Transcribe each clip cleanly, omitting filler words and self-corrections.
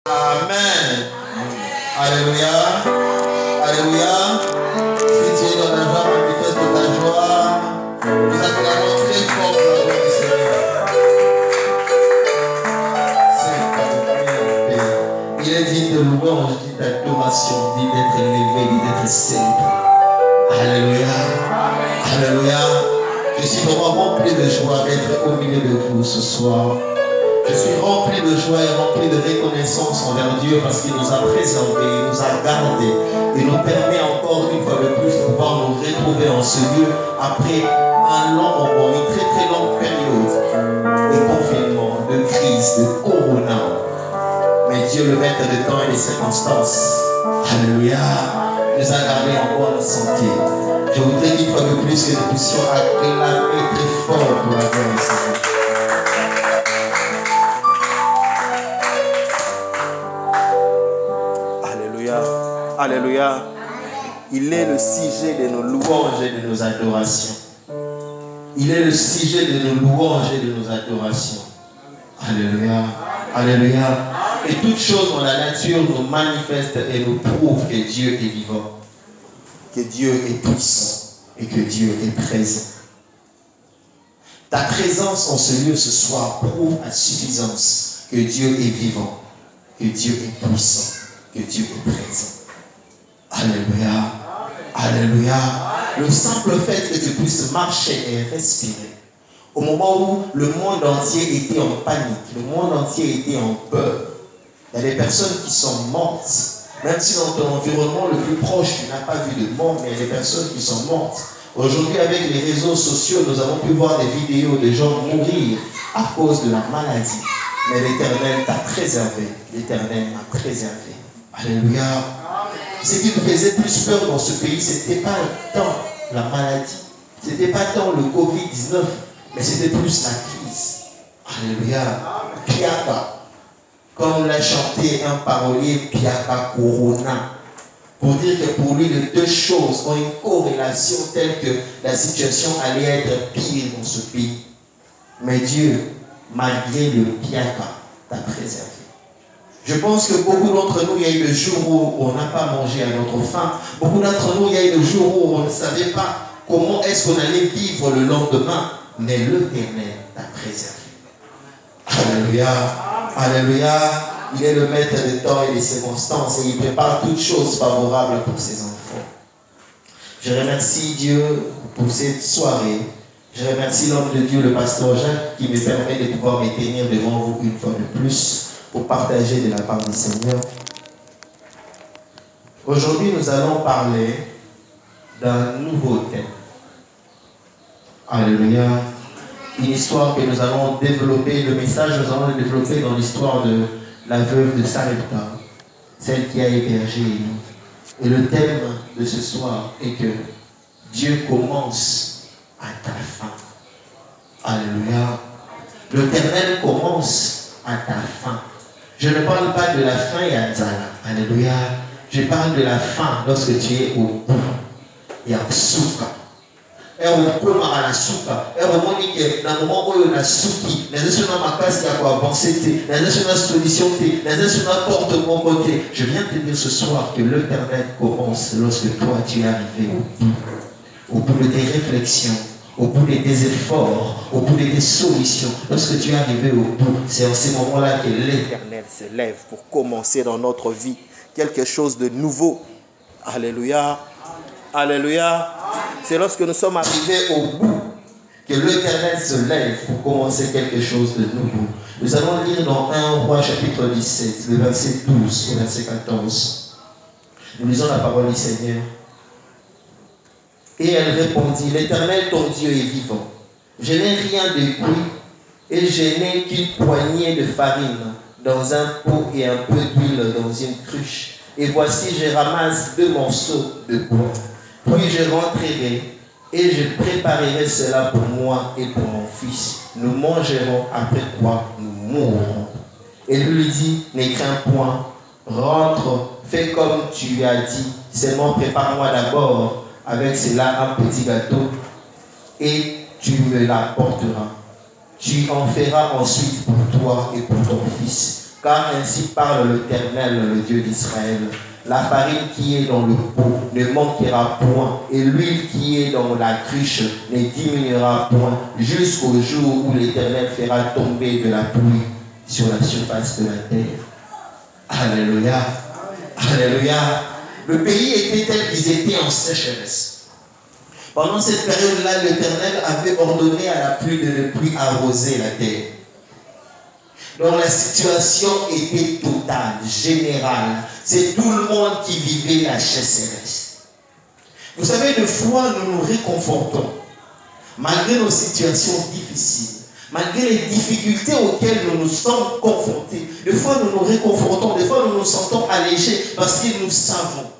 Amen. Alléluia. Alléluia. Si tu es dans la joie, manifeste ta joie. Nous acclamons très fort pour la gloire du Seigneur. Il est digne de louange, digne d'adoration, digne d'être élevé, digne d'être célébré. Alléluia. Alléluia. Je suis vraiment rempli de joie d'être au milieu de vous ce soir. Je suis rempli de joie et rempli de reconnaissance envers Dieu parce qu'il nous a préservés, il nous a gardés. Il nous permet encore une fois de plus de pouvoir nous retrouver en ce lieu après un long moment, une très très longue période de confinement, de crise, de corona. Mais Dieu, le maître des temps et des circonstances, alléluia, nous a gardés en bonne santé. Je voudrais une fois de plus que nous puissions acclamer très fort pour la gloire du Seigneur. Alléluia. Il est le sujet de nos louanges et de nos adorations. Il est le sujet de nos louanges et de nos adorations. Alléluia. Alléluia. Et toute chose dans la nature nous manifeste et nous prouve que Dieu est vivant, que Dieu est puissant et que Dieu est présent. Ta présence en ce lieu ce soir prouve à suffisance que Dieu est vivant, que Dieu est puissant, que Dieu est présent. Alléluia. Alléluia. Le simple fait que tu puisses marcher et respirer, au moment où le monde entier était en panique, le monde entier était en peur, il y a des personnes qui sont mortes. Même si dans ton environnement le plus proche, tu n'as pas vu de mort, mais il y a des personnes qui sont mortes. Aujourd'hui, avec les réseaux sociaux, nous avons pu voir des vidéos de gens mourir à cause de la maladie. Mais l'Éternel t'a préservé. L'Éternel m'a préservé. Alléluia. Ce qui nous faisait plus peur dans ce pays, ce n'était pas tant la maladie, ce n'était pas tant le Covid-19, mais c'était plus la crise. Alléluia. Piaka. Comme l'a chanté un parolier, Piaka Corona. Pour dire que pour lui, les deux choses ont une corrélation telle que la situation allait être pire dans ce pays. Mais Dieu, malgré le Piaka, t'a préservé. Je pense que beaucoup d'entre nous, il y a eu le jour où on n'a pas mangé à notre faim. Beaucoup d'entre nous, il y a eu le jour où on ne savait pas comment est-ce qu'on allait vivre le lendemain. Mais l'Éternel t'a préservé. Alléluia. Alléluia. Il est le maître des temps et des circonstances et il prépare toutes choses favorables pour ses enfants. Je remercie Dieu pour cette soirée. Je remercie l'homme de Dieu, le pasteur Jacques, qui me permet de pouvoir me tenir devant vous une fois de plus pour partager de la part du Seigneur. Aujourd'hui, nous allons parler d'un nouveau thème. Alléluia. Une histoire que nous allons développer, le message nous allons le développer dans l'histoire de la veuve de Sarepta, celle qui a hébergé Élie. Et le thème de ce soir est que Dieu commence à ta fin. Alléluia. L'Éternel commence à ta fin. Je ne parle pas de la fin et à Zala. Alléluia. Je parle de la fin lorsque tu es au bout. Il y a souka. Et on peut à la souka. Et on dit que dans le moment où on a souki, les gens sont ma casse qui a quoi avancer, les gens sont solution, les gens sont porte mon côté. Je viens te dire ce soir que l'Éternel commence lorsque toi tu es arrivé au bout de tes réflexions, au bout de tes efforts, au bout de tes solutions. Lorsque tu es arrivé au bout, c'est en ces moments-là que l'Éternel se lève pour commencer dans notre vie quelque chose de nouveau. Alléluia. Alléluia. C'est lorsque nous sommes arrivés au bout que l'Éternel se lève pour commencer quelque chose de nouveau. Nous allons lire dans 1 Roi chapitre 17, le verset 12 au verset 14. Nous lisons la parole du Seigneur. Et elle répondit, l'Éternel ton Dieu est vivant. Je n'ai rien de cuit et je n'ai qu'une poignée de farine dans un pot et un peu d'huile dans une cruche. Et voici, je ramasse 2 morceaux de bois. Puis je rentrerai et je préparerai cela pour moi et pour mon fils. Nous mangerons, après quoi nous mourrons. Et lui dit, ne crains point, rentre, fais comme tu lui as dit, seulement prépare-moi d'abord avec cela un petit gâteau et tu me l'apporteras. Tu en feras ensuite pour toi et pour ton fils. Car ainsi parle l'Éternel, le Dieu d'Israël. La farine qui est dans le pot ne manquera point, et l'huile qui est dans la cruche ne diminuera point, jusqu'au jour où l'Éternel fera tomber de la pluie sur la surface de la terre. Alléluia. Alléluia. Le pays était tel qu'ils étaient en sécheresse. Pendant cette période-là, l'Éternel avait ordonné à la pluie de ne plus arroser la terre. Donc la situation était totale, générale. C'est tout le monde qui vivait la sécheresse. Vous savez, des fois, nous nous réconfortons, malgré nos situations difficiles, malgré les difficultés auxquelles nous nous sommes confrontés. Des fois, nous nous réconfortons, des fois, nous nous sentons allégés parce que nous savons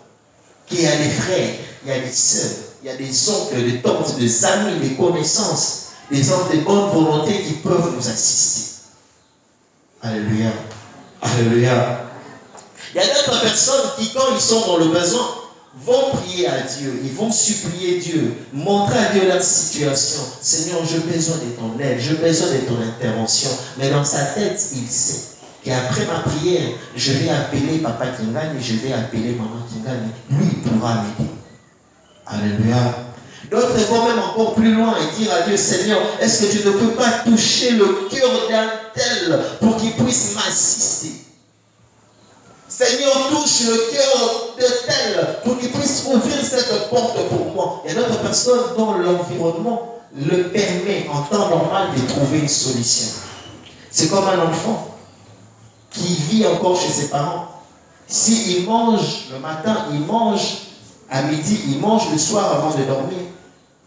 qu'il y a des frères, il y a des sœurs, il y a des oncles, des tantes, des amis, des connaissances, des hommes de bonne volonté qui peuvent nous assister. Alléluia. Alléluia. Il y a d'autres personnes qui, quand ils sont dans le besoin, vont prier à Dieu, ils vont supplier Dieu, montrer à Dieu leur situation. Seigneur, j'ai besoin de ton aide, j'ai besoin de ton intervention. Mais dans sa tête, il sait qu'après ma prière, je vais appeler Papa Kingani, je vais appeler Maman Kingani. Lui pourra m'aider. Alléluia. D'autres vont même encore plus loin et dire à Dieu, Seigneur, est-ce que tu ne peux pas toucher le cœur d'un tel pour qu'il puisse m'assister? Seigneur, touche le cœur de tel pour qu'il puisse ouvrir cette porte pour moi. Il y a d'autres personnes dont l'environnement le permet en temps normal de trouver une solution. C'est comme un enfant qui vit encore chez ses parents. S'il mange le matin, il mange à midi, il mange le soir avant de dormir.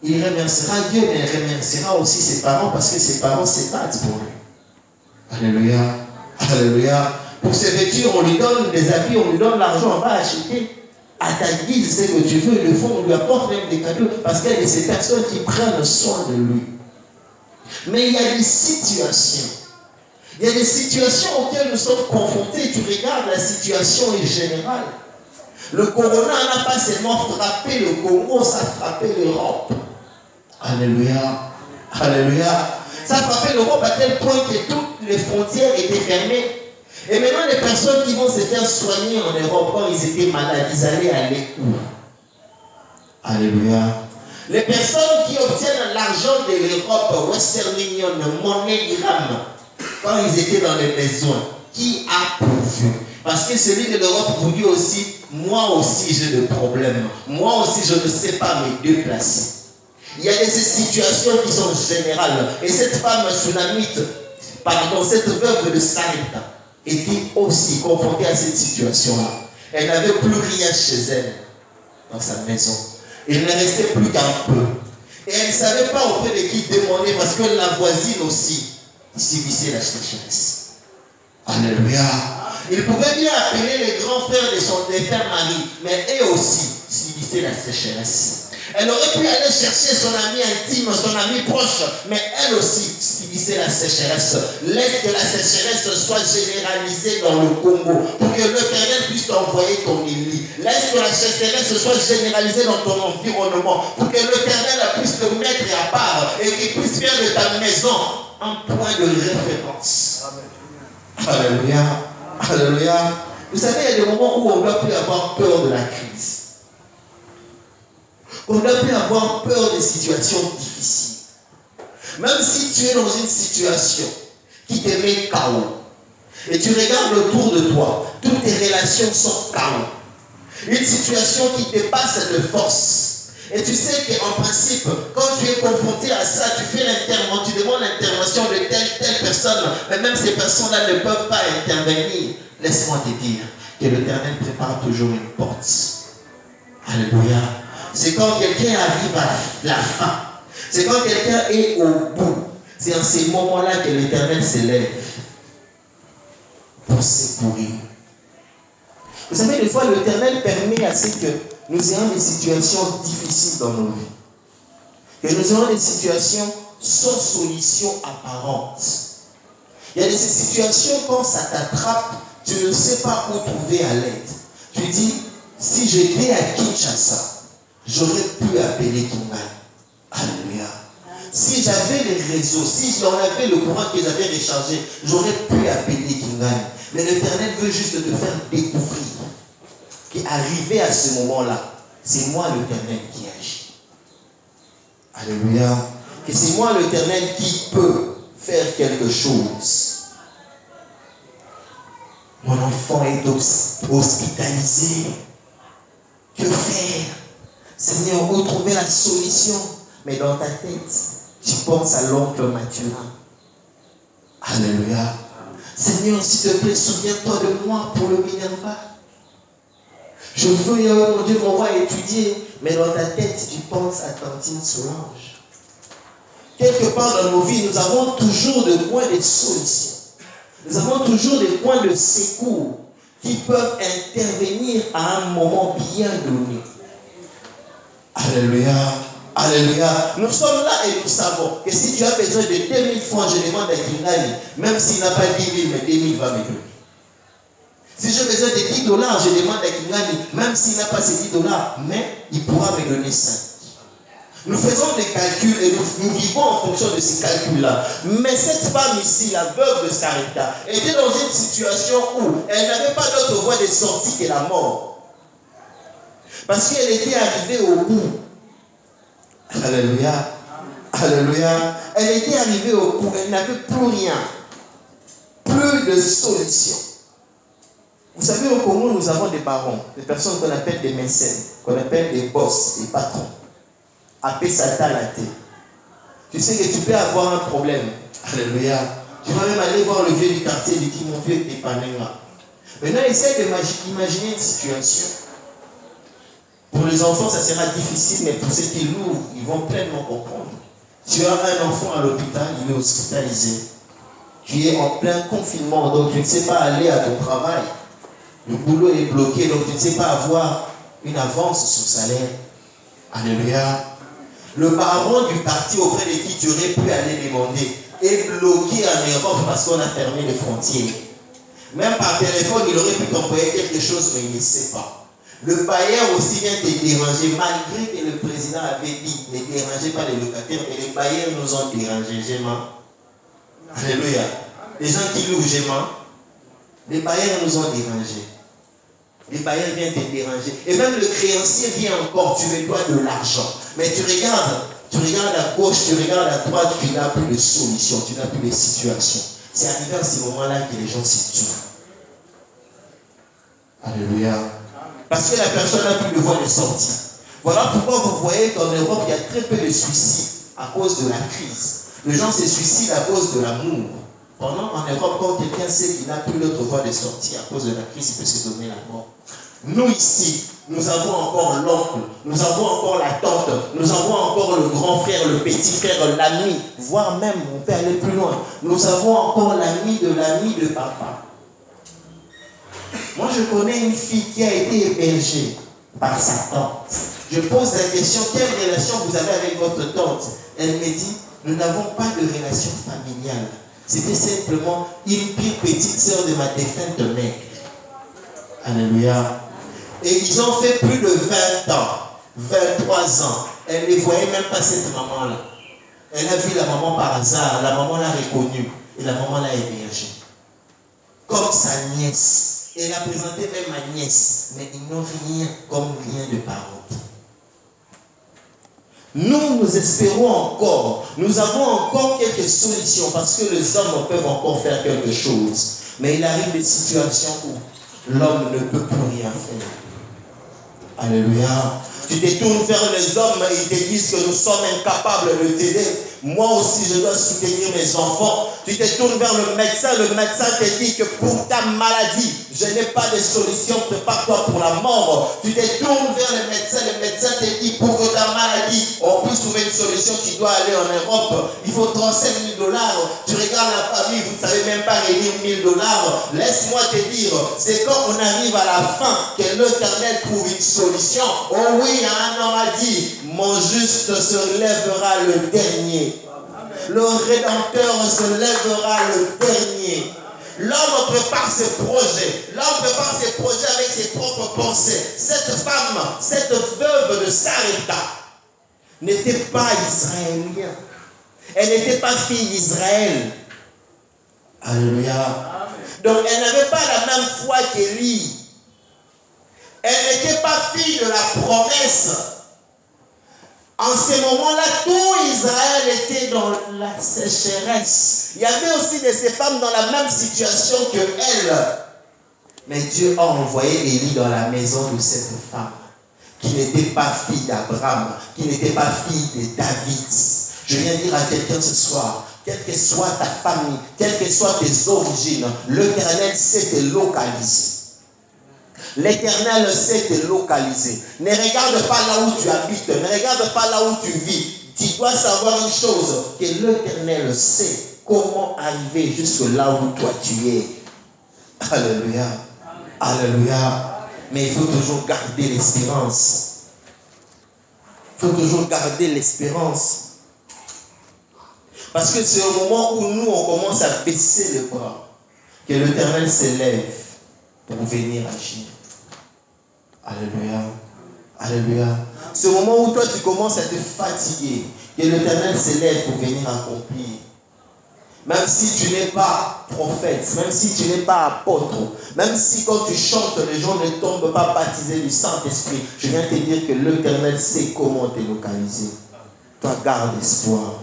Il remerciera Dieu, mais il remerciera aussi ses parents parce que ses parents se battent pour lui. Alléluia. Alléluia. Pour se vêtir, on lui donne des habits, on lui donne l'argent, on va acheter à ta guise ce que tu veux. Le fond, on lui apporte même des cadeaux parce qu'il y a de ces personnes qui prennent soin de lui. Mais il y a des situations. Il y a des situations auxquelles nous sommes confrontés. Tu regardes, la situation est générale. Le corona n'a pas seulement frappé le Congo, ça a frappé l'Europe. Alléluia. Alléluia. Ça a frappé l'Europe à tel point que toutes les frontières étaient fermées. Et maintenant, les personnes qui vont se faire soigner en Europe, quand ils étaient malades, ils allaient à l'écoute. Alléluia. Les personnes qui obtiennent l'argent de l'Europe, Western Union, MoneyGram, quand ils étaient dans les besoins, qui a pourvu? Parce que celui de l'Europe vous dit aussi, moi aussi j'ai des problèmes. Moi aussi je ne sais pas me déplacer. Il y a des situations qui sont générales. Et cette femme tsunamite, cette veuve de Sarepta, était aussi confrontée à cette situation-là. Elle n'avait plus rien chez elle, dans sa maison. Il ne restait plus qu'un peu. Et elle ne savait pas auprès de qui demander parce que la voisine aussi subissait la sécheresse. Alléluia. Il pouvait bien appeler les grands frères de son défunt mari, mais eux aussi subissaient la sécheresse. Elle aurait pu aller chercher son ami intime, son ami proche, mais elle aussi subissait la sécheresse. Laisse que la sécheresse soit généralisée dans le Congo pour que l'Éternel puisse t'envoyer ton Élie. Laisse que la sécheresse soit généralisée dans ton environnement pour que l'Éternel puisse te mettre à part et qu'il puisse faire de ta maison un point de référence. Amen. Alléluia. Alléluia. Vous savez, il y a des moments où on ne doit plus avoir peur de la crise. On ne doit plus avoir peur des situations difficiles. Même si tu es dans une situation qui te met KO, et tu regardes autour de toi, toutes tes relations sont KO. Une situation qui te passe de force. Et tu sais qu'en principe, quand tu es confronté à ça, tu fais l'intervention, tu demandes l'intervention de telle personne, mais même ces personnes-là ne peuvent pas intervenir. Laisse-moi te dire que l'Éternel prépare toujours une porte. Alléluia. C'est quand quelqu'un arrive à la fin. C'est quand quelqu'un est au bout. C'est en ces moments-là que l'Éternel s'élève pour secourir. Vous savez, des fois, l'Éternel permet à ce que nous ayons des situations difficiles dans nos vies. Que nous ayons des situations sans solution apparente. Il y a des situations, quand ça t'attrape, tu ne sais pas où trouver à l'aide. Tu dis, si j'étais à Kinshasa, j'aurais pu appeler Kingani. Alléluia. si j'avais les réseaux, si j'en avais le courant que j'avais rechargé, j'aurais pu appeler Kingani. Mais l'Éternel veut juste te faire découvrir qu'arrivé à ce moment-là, c'est moi l'Éternel qui agit. Alléluia. Que c'est moi l'Éternel qui peut faire quelque chose. Mon enfant est hospitalisé. Que faire? Seigneur, où trouver la solution? Mais dans ta tête, tu penses à l'oncle Mathurin. Alléluia. Seigneur, s'il te plaît, souviens-toi de moi pour le Minerva. Je veux, mon Dieu, m'envoie étudier. Mais dans ta tête, tu penses à Tantine Solange. Quelque part dans nos vies, nous avons toujours des points de solution. Nous avons toujours des points de secours qui peuvent intervenir à un moment bien donné. Alléluia. Alléluia. Nous sommes là et nous savons que si tu as besoin de 2000 francs, je demande à Kingani, même s'il n'a pas 10 000, mais 2000 va me donner. Si j'ai besoin de 10 dollars, je demande à Kingani, même s'il n'a pas ces 10 dollars, mais il pourra me donner 5. Nous faisons des calculs et nous vivons en fonction de ces calculs-là. Mais cette femme ici, la veuve de Sarepta, était dans une situation où elle n'avait pas d'autre voie de sortie que la mort. Parce qu'elle était arrivée au bout. Alléluia. Alléluia. Elle était arrivée au bout. Elle n'avait plus rien. Plus de solution. Vous savez, au Congo, nous avons des barons, des personnes qu'on appelle des mécènes, qu'on appelle des boss, des patrons. Appelle Satan la tête. Tu sais que tu peux avoir un problème. Alléluia. Tu vas même aller voir le vieux du quartier et lui dire, mon vieux, t'es pas là. Maintenant, essaie d'imaginer une situation. Pour les enfants, ça sera difficile, mais pour ceux qui l'ouvrent, ils vont pleinement comprendre. Tu as un enfant à l'hôpital, il est hospitalisé. Tu es en plein confinement, donc tu ne sais pas aller à ton travail. Le boulot est bloqué, donc tu ne sais pas avoir une avance sur le salaire. Alléluia. Le baron du parti auprès de qui tu aurais pu aller demander est bloqué en Europe parce qu'on a fermé les frontières. Même par téléphone, il aurait pu t'envoyer quelque chose, mais il ne sait pas. Le bailleur aussi vient te déranger, malgré que le président avait dit ne dérangez pas les locataires, et les bailleurs nous ont dérangés. Alléluia. Les gens qui louent, les bailleurs nous ont dérangés. Les bailleurs viennent te déranger. Et même le créancier vient encore, tu lui dois de l'argent. Mais tu regardes à gauche, tu regardes à droite, tu n'as plus de solution, tu n'as plus de situation. C'est arrivé à ce moment-là que les gens s'y tuent. Alléluia. Parce que la personne n'a plus de voie de sortie. Voilà pourquoi vous voyez qu'en Europe, il y a très peu de suicides à cause de la crise. Les gens se suicident à cause de l'amour. Pendant en Europe, quand quelqu'un sait qu'il n'a plus d'autre voie de sortie à cause de la crise, il peut se donner la mort. Nous ici, nous avons encore l'oncle, nous avons encore la tante, nous avons encore le grand frère, le petit frère, l'ami, voire même, on peut aller plus loin, nous avons encore l'ami de papa. Moi, je connais une fille qui a été hébergée par sa tante. Je pose la question, quelle relation vous avez avec votre tante? Elle me dit, nous n'avons pas de relation familiale. C'était simplement une pire petite sœur de ma défunte mère. Alléluia. Et ils ont fait plus de 20 ans, 23 ans. Elle ne voyait même pas cette maman-là. Elle a vu la maman par hasard, la maman l'a reconnue et la maman l'a hébergée. Comme sa nièce. Elle a présenté même ma nièce, mais ils n'ont rien comme rien de parents. Nous espérons encore, nous avons encore quelques solutions parce que les hommes peuvent encore faire quelque chose. Mais il arrive des situations où l'homme ne peut plus rien faire. Alléluia. Tu te tournes vers les hommes et ils te disent que nous sommes incapables de t'aider. Moi aussi, je dois soutenir mes enfants. Tu te tournes vers le médecin te dit que pour ta maladie, je n'ai pas de solution, prépare-toi pour la mort. Tu te tournes vers le médecin te dit pour que ta maladie, on puisse trouver une solution, tu dois aller en Europe. Il faut 35 000 $. Tu regardes la famille, vous ne savez même pas réunir 1 000 $. Laisse-moi te dire, c'est quand on arrive à la fin que l'Éternel trouve une solution. Oh oui, un homme a dit, mon juste se lèvera le dernier. Le Rédempteur se lèvera le dernier. L'homme prépare ses projets. L'homme prépare ses projets avec ses propres pensées. Cette femme, cette veuve de Sarepta, n'était pas israélienne. Elle n'était pas fille d'Israël. Alléluia. Donc elle n'avait pas la même foi qu'Élie. Elle n'était pas fille de la promesse. En ce moment-là, tout Israël était dans la sécheresse. Il y avait aussi de ces femmes dans la même situation que elle. Mais Dieu a envoyé Élie dans la maison de cette femme, qui n'était pas fille d'Abraham, qui n'était pas fille de David. Je viens dire à quelqu'un ce soir, quelle que soit ta famille, quelles que soient tes origines, l'Éternel sait te localiser. L'Éternel sait te localiser. Ne regarde pas là où tu habites, ne regarde pas là où tu vis. Tu dois savoir une chose, que l'Éternel sait comment arriver jusque là où toi tu es. Alléluia. Alléluia. Mais il faut toujours garder l'espérance. Il faut toujours garder l'espérance. Parce que c'est au moment où nous, on commence à baisser les bras que l'Éternel s'élève pour venir agir. Alléluia. Alléluia. C'est au moment où toi, tu commences à te fatiguer que l'Éternel s'élève pour venir accomplir. Même si tu n'es pas prophète, même si tu n'es pas apôtre, même si quand tu chantes, les gens ne tombent pas baptisés du Saint-Esprit, je viens te dire que l'Éternel sait comment te localiser. Toi, garde espoir.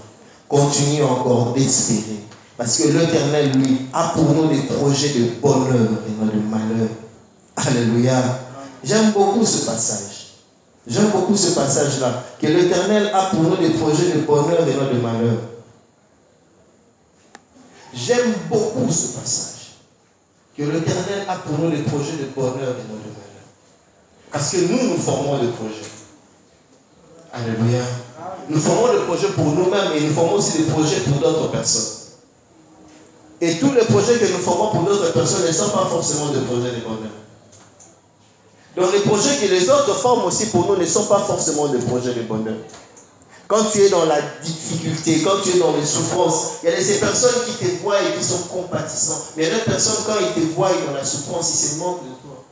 Continue encore d'espérer. Parce que l'Éternel, lui, a pour nous des projets de bonheur et non de malheur. Alléluia. J'aime beaucoup ce passage. J'aime beaucoup ce passage-là. Que l'Éternel a pour nous des projets de bonheur et non de malheur. J'aime beaucoup ce passage. Que l'Éternel a pour nous des projets de bonheur et non de malheur. Parce que nous formons des projets. Alléluia. Nous formons des projets pour nous-mêmes et nous formons aussi des projets pour d'autres personnes. Et tous les projets que nous formons pour d'autres personnes ne sont pas forcément des projets de bonheur. Donc les projets que les autres forment aussi pour nous ne sont pas forcément des projets de bonheur. Quand tu es dans la difficulté, quand tu es dans les souffrances, il y a ces personnes qui te voient et qui sont compatissants. Mais il y a d'autres personnes, quand ils te voient dans la souffrance, ils se moquent de toi.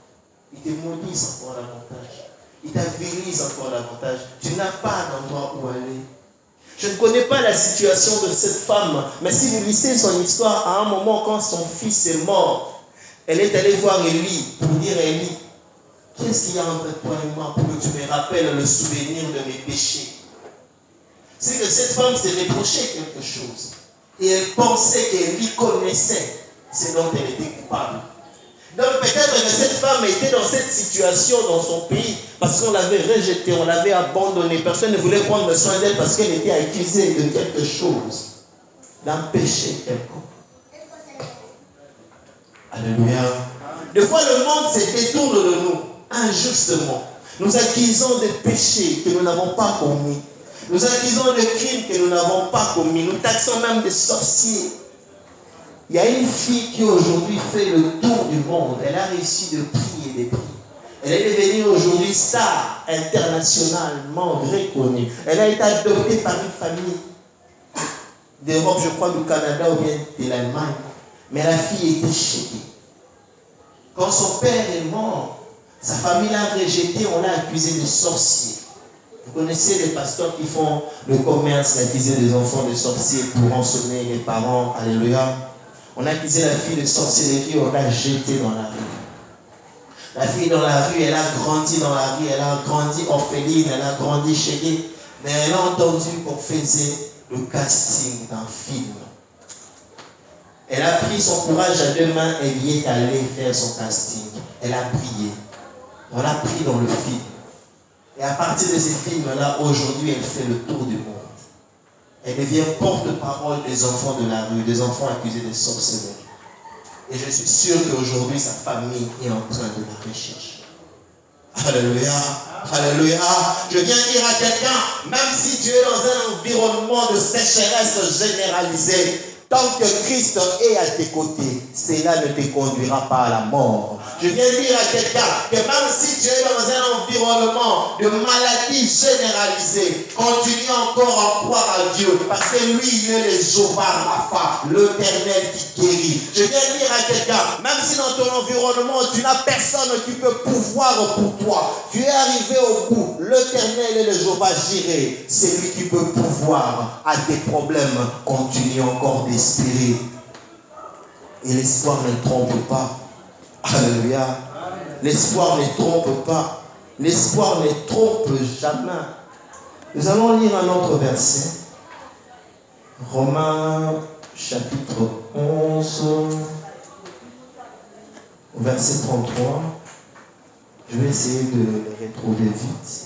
Ils te maudissent encore davantage. Ils t'avilisent encore davantage. Tu n'as pas d'endroit où aller. Je ne connais pas la situation de cette femme, mais si vous lisez son histoire, à un moment quand son fils est mort, elle est allée voir Élie pour dire à Élie, qu'est-ce qu'il y a entre toi et moi pour que tu me rappelles le souvenir de mes péchés? C'est que cette femme s'est reprochée quelque chose. Et elle pensait qu'Élie connaissait ce dont elle était coupable. Donc peut-être que cette femme était dans cette situation dans son pays parce qu'on l'avait rejetée, on l'avait abandonnée. Personne ne voulait prendre soin d'elle parce qu'elle était accusée de quelque chose, d'un péché quelconque. Alléluia. Des fois le monde se détourne de nous injustement. Nous accusons des péchés que nous n'avons pas commis. Nous accusons des crimes que nous n'avons pas commis. Nous taxons même des sorciers. Il y a une fille qui aujourd'hui fait le tour du monde. Elle a réussi de prix et des prix. Elle est devenue aujourd'hui star internationalement reconnue. Elle a été adoptée par une famille d'Europe, je crois, du Canada ou bien de l'Allemagne. Mais la fille était chérie. Quand son père est mort, sa famille l'a rejeté, on l'a accusé de sorcier. Vous connaissez les pasteurs qui font le commerce, d'accuser des enfants de sorciers pour rançonner les parents. Alléluia. On a accusé la fille de sorcellerie, on l'a jetée dans la rue. La fille dans la rue, elle a grandi dans la rue, elle a grandi orpheline, elle a grandi chérie. Mais elle a entendu qu'on faisait le casting d'un film. Elle a pris son courage à deux mains et y est allée faire son casting. Elle a prié. On l'a pris dans le film. Et à partir de ces films-là, aujourd'hui, elle fait le tour du monde. Elle devient porte-parole des enfants de la rue, des enfants accusés de sorcellerie. Et je suis sûr qu'aujourd'hui, sa famille est en train de la rechercher. Alléluia. Alléluia. Je viens dire à quelqu'un, même si tu es dans un environnement de sécheresse généralisée, tant que Christ est à tes côtés, cela ne te conduira pas à la mort. Je viens dire à quelqu'un que même si tu es dans un environnement de maladie généralisée, continue encore à croire à Dieu, parce que lui, il est le Jéhovah Rapha, l'Éternel qui guérit. Je viens dire à quelqu'un, même si dans ton environnement, tu n'as personne qui peut pouvoir pour toi, tu es arrivé au bout, l'Éternel est le Jéhovah Jireh, c'est lui qui peut pouvoir à tes problèmes. Continue encore d'espérer. Et l'espoir ne trompe pas. Alléluia. L'espoir ne trompe pas. L'espoir ne trompe jamais. Nous allons lire un autre verset. Romains chapitre 11, verset 33. Je vais essayer de le retrouver vite.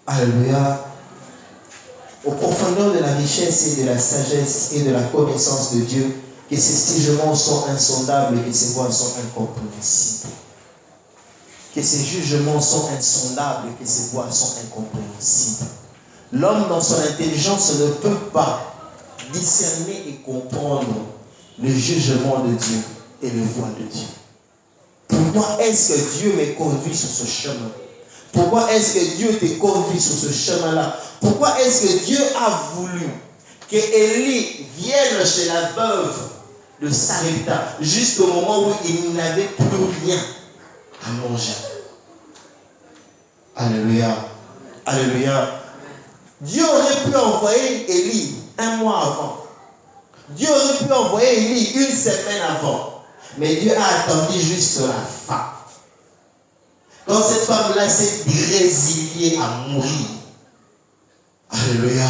Alléluia. Aux profondeurs de la richesse et de la sagesse et de la connaissance de Dieu, que ses jugements sont insondables et que ses voies sont incompréhensibles. Que ses jugements sont insondables et que ses voies sont incompréhensibles. L'homme, dans son intelligence, ne peut pas discerner et comprendre le jugement de Dieu et les voies de Dieu. Pourquoi est-ce que Dieu me conduit sur ce chemin? Pourquoi est-ce que Dieu te conduit sur ce chemin-là? Pourquoi est-ce que Dieu a voulu que Élie vienne chez la veuve de Sarepta juste au moment où il n'avait plus rien à manger? Alléluia. Alléluia. Dieu aurait pu envoyer Élie un mois avant. Dieu aurait pu envoyer Élie une semaine avant. Mais Dieu a attendu juste la fin. Quand cette femme-là s'est résiliée à mourir. Alléluia.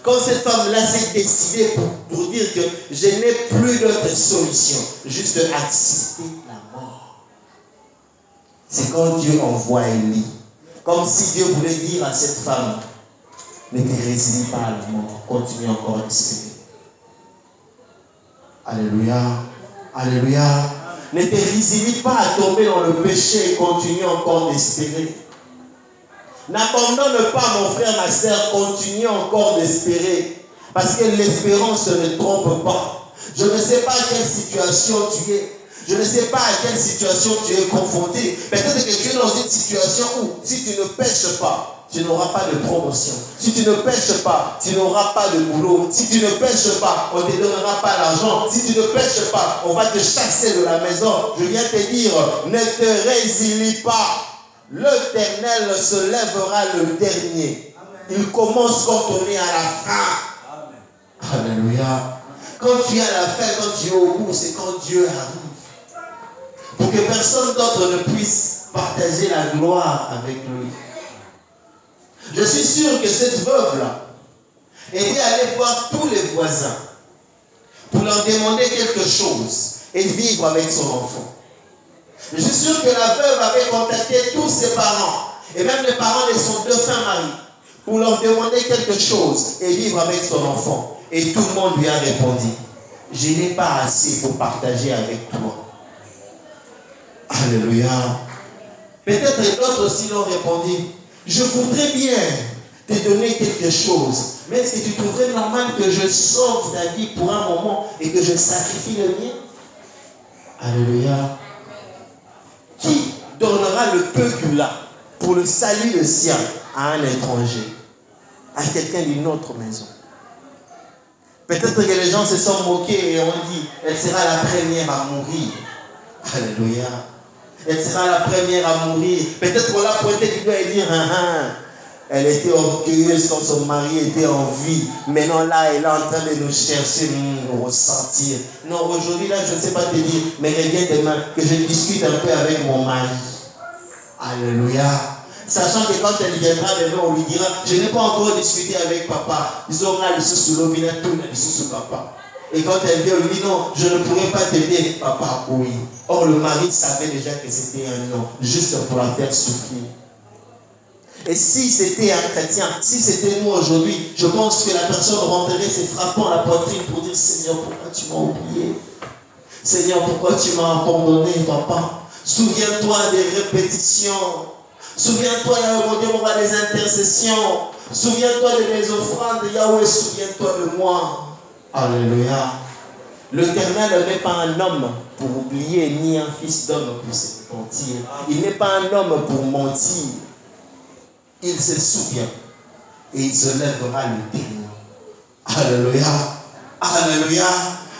Quand cette femme-là s'est décidée pour dire que je n'ai plus d'autre solution, juste accepter la mort. C'est quand Dieu envoie Élie. Comme si Dieu voulait dire à cette femme, ne te résilie pas à la mort, continue encore à espérer. Alléluia. Alléluia. Ne te résilie pas à tomber dans le péché et continue encore d'espérer. N'abandonne pas, mon frère, ma soeur, continue encore d'espérer. Parce que l'espérance ne trompe pas. Je ne sais pas à quelle situation tu es. Je ne sais pas à quelle situation tu es confronté. Peut-être que tu es dans une situation où, si tu ne pêches pas, tu n'auras pas de promotion. Si tu ne pêches pas, tu n'auras pas de boulot. Si tu ne pêches pas, on ne te donnera pas l'argent. Si tu ne pêches pas, on va te chasser de la maison. Je viens te dire, ne te résilie pas. L'Éternel se lèvera le dernier. Il commence quand on est à la fin. Alléluia. Quand tu es à la fin, quand tu es au bout, c'est quand Dieu arrive. Pour que personne d'autre ne puisse partager la gloire avec lui. Je suis sûr que cette veuve-là était allée voir tous les voisins pour leur demander quelque chose et vivre avec son enfant. Je suis sûr que la veuve avait contacté tous ses parents et même les parents de son défunt mari pour leur demander quelque chose et vivre avec son enfant. Et tout le monde lui a répondu, je n'ai pas assez pour partager avec toi. Alléluia. Peut-être d'autres aussi l'ont répondu, je voudrais bien te donner quelque chose, mais est-ce que tu trouverais normal que je sauve ta vie pour un moment et que je sacrifie le mien? Alléluia. Qui donnera le peu qu'il a pour le salut de sien à un étranger, à quelqu'un d'une autre maison? Peut-être que les gens se sont moqués et ont dit, elle sera la première à mourir. Alléluia. Elle sera la première à mourir. Peut-être qu'on l'a pointé du doigt et dire, elle était orgueilleuse quand son mari était en vie. Maintenant là, elle est en train de nous chercher, nous ressentir. Non, aujourd'hui là, je ne sais pas te dire, mais reviens demain que je discute un peu avec mon mari. Alléluia. Sachant que quand elle viendra demain, on lui dira, je n'ai pas encore discuté avec papa. Ils auront le sous l'objet, tout le sous papa. Et quand elle vient, on lui dit non, je ne pourrai pas t'aider, papa, oui. Or, le mari savait déjà que c'était un non, juste pour la faire souffrir. Et si c'était un chrétien, si c'était nous aujourd'hui, je pense que la personne rentrerait se frappant la poitrine pour dire, Seigneur, pourquoi tu m'as oublié? Seigneur, pourquoi tu m'as abandonné, papa? Souviens-toi des répétitions. Souviens-toi, Yahweh, mon Dieu, mon roi, des intercessions. Souviens-toi de mes offrandes, Yahweh, souviens-toi de moi. Alléluia. L'Éternel n'est pas un homme pour oublier, ni un fils d'homme pour se mentir. Il n'est pas un homme pour mentir. Il se souvient et il se lèvera le dernier. Alléluia. Alléluia.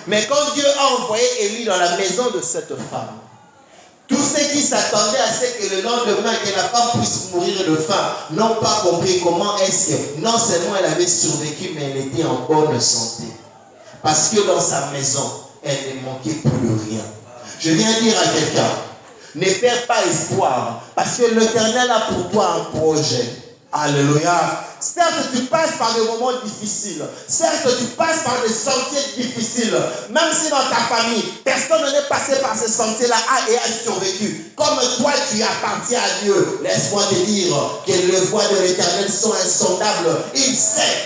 Mais quand Dieu a envoyé Élie dans la maison de cette femme, tous ceux qui s'attendaient à ce que le lendemain, que la femme puisse mourir de faim, n'ont pas compris comment est-ce que non seulement elle avait survécu, mais elle était en bonne santé. Parce que dans sa maison, elle ne manquait plus de rien. Je viens dire à quelqu'un, ne perds pas espoir, parce que l'Éternel a pour toi un projet. Alléluia. Certes, tu passes par des moments difficiles. Certes, tu passes par des sentiers difficiles. Même si dans ta famille, personne n'est passé par ces sentiers-là et a survécu. Comme toi, tu appartiens à Dieu. Laisse-moi te dire que les voies de l'Éternel sont insondables. Il sait.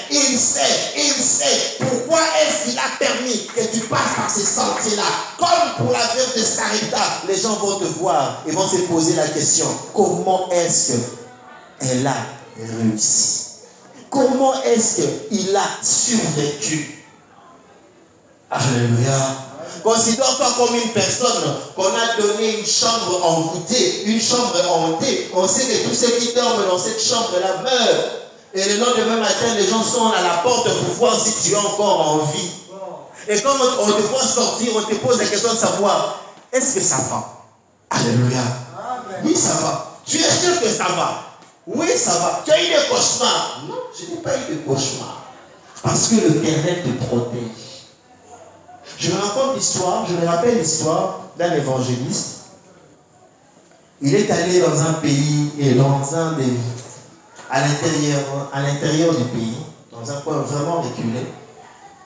Pourquoi est-ce qu'il a permis que tu passes par ces sentiers-là? Comme pour la veuve de Sarepta, les gens vont te voir et vont se poser la question, comment est-ce qu'elle a réussi? Comment est-ce qu'il a survécu? Alléluia. Considère-toi comme une personne qu'on a donné une chambre envoûtée, une chambre hantée. On sait que tous ceux qui dorment dans cette chambre-là meurent. Et le lendemain matin, les gens sont à la porte pour voir si tu es encore en vie. Et quand on te voit sortir, on te pose la question de savoir, est-ce que ça va? Alléluia. Oui, ça va. Tu es sûr que ça va? Oui, ça va. Tu as eu des cauchemars? Non, je n'ai pas eu de cauchemars. Parce que l'Éternel te protège. Je me rappelle l'histoire d'un évangéliste. Il est allé dans un pays et à l'intérieur du pays, dans un coin vraiment reculé.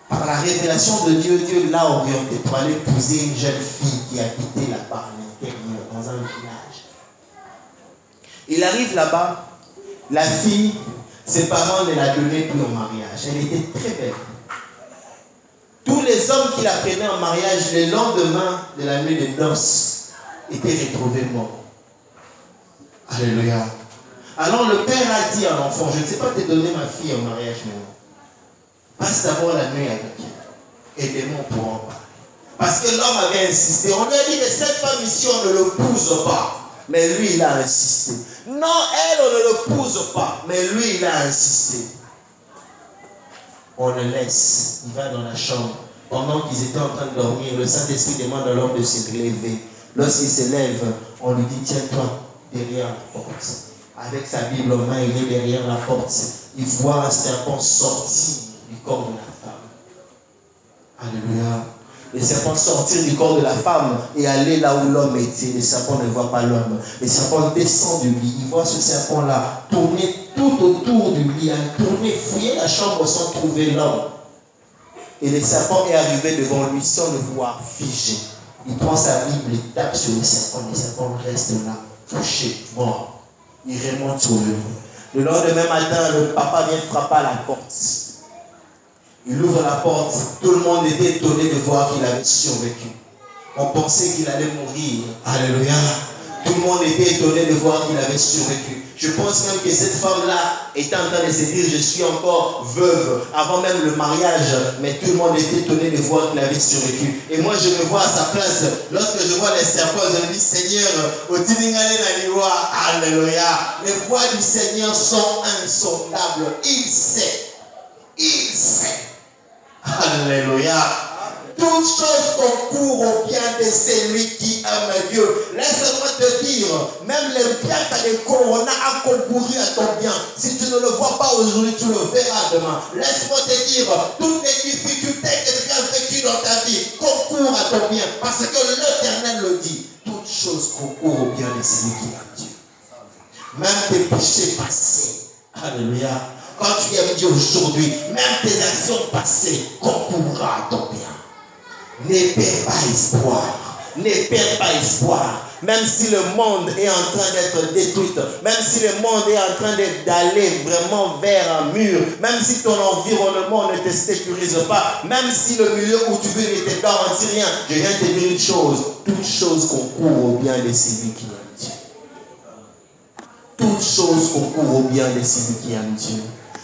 Par la révélation de Dieu, Dieu l'a orienté pour aller épouser une jeune fille qui habitait là-bas à l'intérieur, dans un village. Il arrive là-bas, la fille, ses parents ne la donnaient plus en mariage. Elle était très belle. Tous les hommes qui la prenaient en mariage, le lendemain de la nuit de noces, étaient retrouvés morts. Alléluia. Alors le père a dit à l'enfant, je ne sais pas te donner ma fille en mariage maintenant. Passe d'abord la nuit avec elle. Et demain on pourra en parler. Parce que l'homme avait insisté. On lui a dit que cette femme ici, on ne le pousse pas. Mais lui, il a insisté. Non, elle, on ne le pousse pas. Mais lui, il a insisté. On le laisse. Il va dans la chambre. Pendant qu'ils étaient en train de dormir, le Saint-Esprit demande à l'homme de se lever. Lorsqu'il se lève, on lui dit, tiens-toi derrière la porte. Avec sa Bible en main, il est derrière la porte. Il voit un serpent sortir du corps de la femme. Alléluia. Le serpent sortir du corps de la femme et aller là où l'homme était. Le serpent ne voit pas l'homme. Le serpent descend du lit. Il voit ce serpent-là tourner tout autour du lit, tourner, fouiller la chambre sans trouver l'homme. Et le serpent est arrivé devant lui sans le voir, figé. Il prend sa Bible, il tape sur le serpent reste là, touché, mort. Il remonte sur le lit. Le lendemain matin, le papa vient frapper à la porte. Il ouvre la porte, tout le monde était étonné de voir qu'il avait survécu. On pensait qu'il allait mourir. Alléluia. Tout le monde était étonné de voir qu'il avait survécu. Je pense même que cette femme-là était en train de se dire, je suis encore veuve, avant même le mariage, mais tout le monde était étonné de voir qu'il avait survécu. Et moi, je me vois à sa place, lorsque je vois les serpents, je me dis, Seigneur, alléluia. Les voies du Seigneur sont insondables. Il sait. Alléluia. Toute chose concourt au bien de celui qui aime Dieu. Laisse-moi te dire, même le bien qu'a le corona a concouru à ton bien. Si tu ne le vois pas aujourd'hui, tu le verras demain. Laisse-moi te dire, toutes les difficultés que tu as vécues dans ta vie concourent à ton bien. Parce que l'Éternel le dit. Toute chose concourt au bien de celui qui aime Dieu. Même tes péchés passés. Alléluia. Quand tu aimes Dieu aujourd'hui, même tes actions passées concourront à ton bien. Ne perds pas espoir. Ne perds pas espoir. Même si le monde est en train d'être détruit, même si le monde est en train d'aller vraiment vers un mur, même si ton environnement ne te sécurise pas, même si le milieu où tu vis ne te garantit rien, je viens te dire une chose, toute chose concourt au bien de celui qui aime Dieu. Toutes choses concourent au bien de celui qui aime Dieu.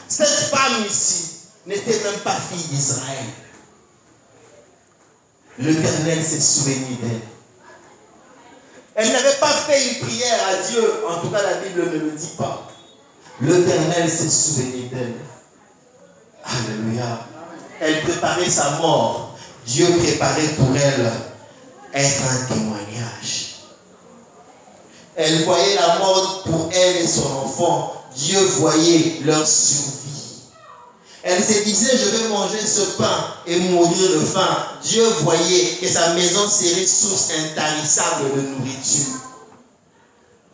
Cette femme ici n'était même pas fille d'Israël. L'Éternel s'est souvenu d'elle. Elle n'avait pas fait une prière à Dieu. En tout cas, la Bible ne le dit pas. L'Éternel s'est souvenu d'elle. Alléluia. Elle préparait sa mort. Dieu préparait pour elle être un témoignage. Elle voyait la mort pour elle et son enfant. Dieu voyait leur survie. Elle se disait, je vais manger ce pain et mourir de faim. Dieu voyait que sa maison serait source intarissable de nourriture.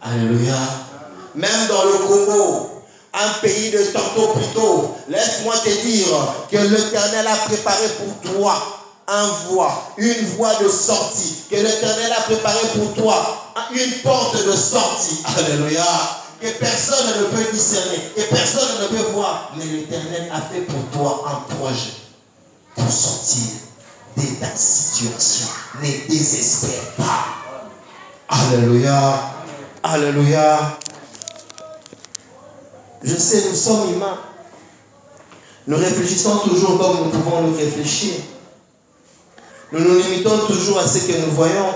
Alléluia. Même dans le Congo, un pays de tantôt plus tôt, laisse-moi te dire que l'Éternel a préparé pour toi une voie de sortie. Que l'Éternel a préparé pour toi une porte de sortie. Alléluia. Que personne ne peut discerner, que personne ne peut voir. Mais l'Éternel a fait pour toi un projet pour sortir de ta situation. Ne désespère pas. Alléluia. Alléluia. Je sais, nous sommes humains. Nous réfléchissons toujours comme nous pouvons nous réfléchir. Nous nous limitons toujours à ce que nous voyons.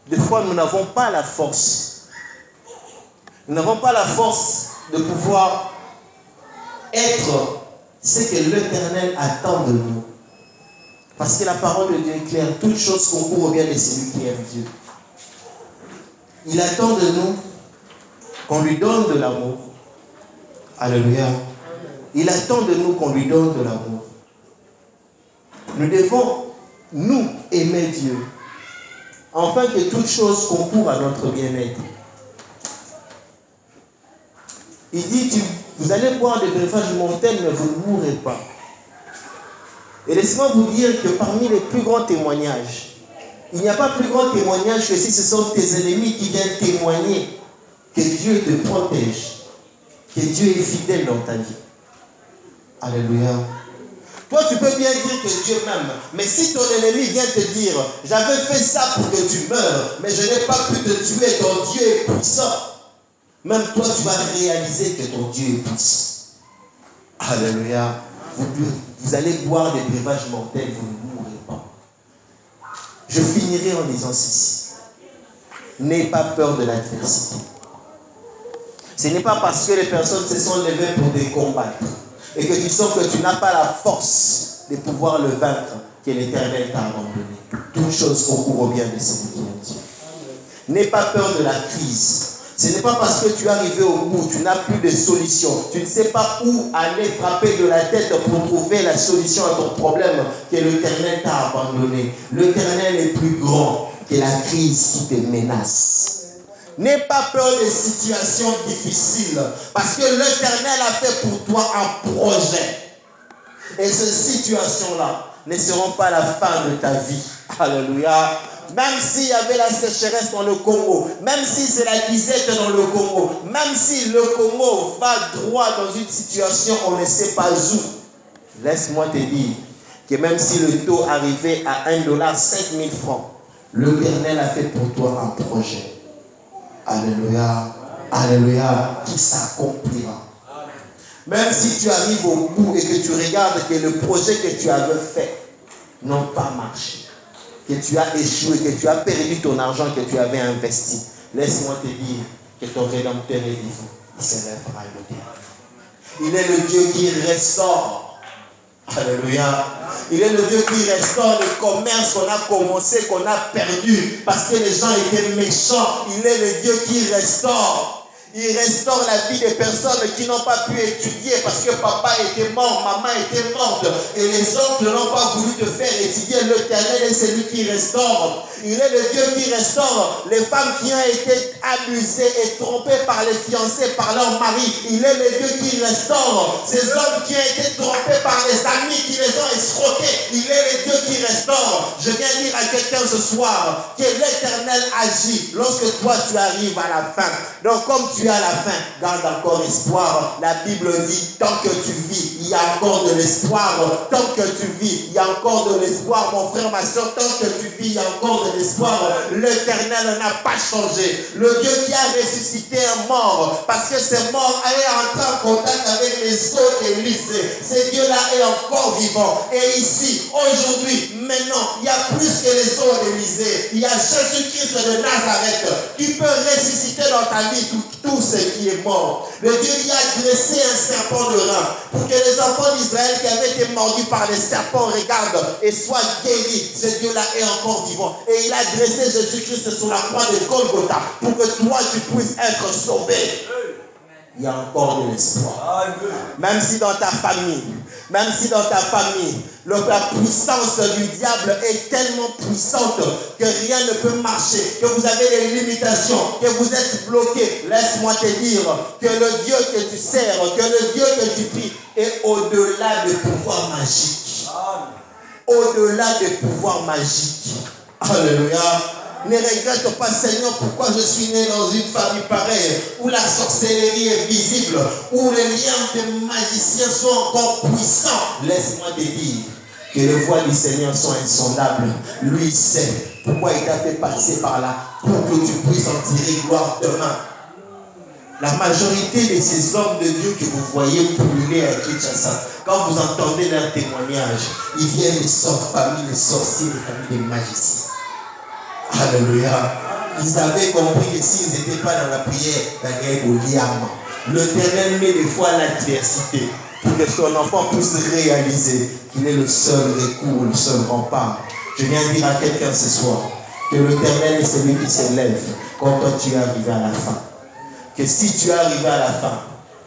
Des fois, nous n'avons pas la force. Nous n'avons pas la force de pouvoir être ce que l'Éternel attend de nous. Parce que la parole de Dieu est claire. Toute chose concourt au bien de celui qui aime Dieu. Il attend de nous qu'on lui donne de l'amour. Alléluia. Il attend de nous qu'on lui donne de l'amour. Nous devons, nous, aimer Dieu. Afin que toute chose concourt à notre bien-être. Il dit, vous allez boire des breuvages mortels, mais vous ne mourrez pas. Et laissez-moi vous dire que parmi les plus grands témoignages, il n'y a pas plus grand témoignage que si ce sont tes ennemis qui viennent témoigner que Dieu te protège, que Dieu est fidèle dans ta vie. Alléluia. Toi, tu peux bien dire que Dieu m'aime, mais si ton ennemi vient te dire, j'avais fait ça pour que tu meurs, mais je n'ai pas pu te tuer, ton Dieu est puissant. Même toi, tu vas réaliser que ton Dieu est puissant. Alléluia. Vous allez boire des breuvages mortels, vous ne mourrez pas. Je finirai en disant ceci. N'aie pas peur de l'adversité. Ce n'est pas parce que les personnes se sont levées pour te combattre et que tu sens que tu n'as pas la force de pouvoir le vaincre que l'Éternel t'a abandonné. Toute chose concourt au bien de celui qui aime Dieu. N'aie pas peur de la crise. Ce n'est pas parce que tu es arrivé au bout, tu n'as plus de solution. Tu ne sais pas où aller frapper de la tête pour trouver la solution à ton problème que l'Éternel t'a abandonné. L'Éternel est plus grand que la crise qui te menace. N'aie pas peur des situations difficiles parce que l'Éternel a fait pour toi un projet. Et ces situations-là ne seront pas la fin de ta vie. Alléluia. Même s'il y avait la sécheresse dans le Congo, même si c'est la disette dans le Congo, même si le Congo va droit dans une situation on ne sait pas où, laisse-moi te dire que même si le taux arrivait à $1, 5000 francs, l'Éternel a fait pour toi un projet. Alléluia, alléluia, qui s'accomplira. Même si tu arrives au bout et que tu regardes que le projet que tu avais fait n'a pas marché, que tu as échoué, que tu as perdu ton argent que tu avais investi, laisse-moi te dire que ton Rédempteur est vivant. Il se lèvera le dernier. Il est le Dieu qui restaure. Alléluia. Il est le Dieu qui restaure le commerce qu'on a commencé, qu'on a perdu parce que les gens étaient méchants. Il est le Dieu qui restaure. Il restaure la vie des personnes qui n'ont pas pu étudier parce que papa était mort, maman était morte et les oncles n'ont pas voulu te faire étudier. L'Éternel est celui qui restaure. Il est le Dieu qui restaure les femmes qui ont été abusées et trompées par les fiancés, par leur mari. Il est le Dieu qui restaure ces hommes qui ont été trompés par les amis qui les ont escroqués. Il est le Dieu qui restaure. Je viens dire à quelqu'un ce soir que l'Éternel agit lorsque toi tu arrives à la fin. Donc comme tu puis à la fin, garde encore espoir. La Bible dit, tant que tu vis, il y a encore de l'espoir. Tant que tu vis, il y a encore de l'espoir. Mon frère, ma soeur, tant que tu vis, il y a encore de l'espoir. L'Éternel n'a pas changé. Le Dieu qui a ressuscité un mort, parce que ces morts allaient entrer en contact avec les eaux d'Élysée. Ce Dieu-là est encore vivant. Et ici, aujourd'hui, maintenant, il y a plus que les eaux d'Élysée. Il y a Jésus-Christ de Nazareth qui peut ressusciter dans ta vie tout ce qui est mort. Le Dieu qui a dressé un serpent de rein pour que les enfants d'Israël qui avaient été mordus par les serpents regardent et soient guéris. Ce Dieu-là est encore vivant. Et il a dressé Jésus-Christ sur la croix de Golgotha pour que toi tu puisses être sauvé. Il y a encore de l'espoir. Même si dans ta famille, la puissance du diable est tellement puissante que rien ne peut marcher, que vous avez des limitations, que vous êtes bloqué. Laisse-moi te dire que le Dieu que tu sers, que le Dieu que tu pries est au-delà des pouvoirs magiques. Au-delà des pouvoirs magiques. Alléluia. Ne regrette pas, Seigneur, pourquoi je suis né dans une famille pareille, où la sorcellerie est visible, où les liens des magiciens sont encore puissants. Laisse-moi te dire que les voies du Seigneur sont insondables. Lui sait pourquoi il t'a fait passer par là, pour que tu puisses en tirer gloire demain. La majorité de ces hommes de Dieu que vous voyez brûler à Kinshasa, quand vous entendez leurs témoignages, ils viennent de familles de sorciers, des familles de magiciens. Alléluia. Ils avaient compris que s'ils n'étaient pas dans la prière, l'Éternel met des fois l'adversité pour que son enfant puisse réaliser qu'il est le seul recours, le seul rempart. Je viens dire à quelqu'un ce soir que l'Éternel est celui qui s'élève quand toi tu es arrivé à la fin. Que si tu es arrivé à la fin,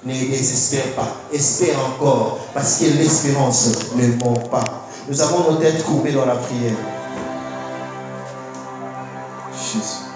ne désespère pas, espère encore, parce que l'espérance ne ment pas. Nous avons nos têtes courbées dans la prière. Jesus.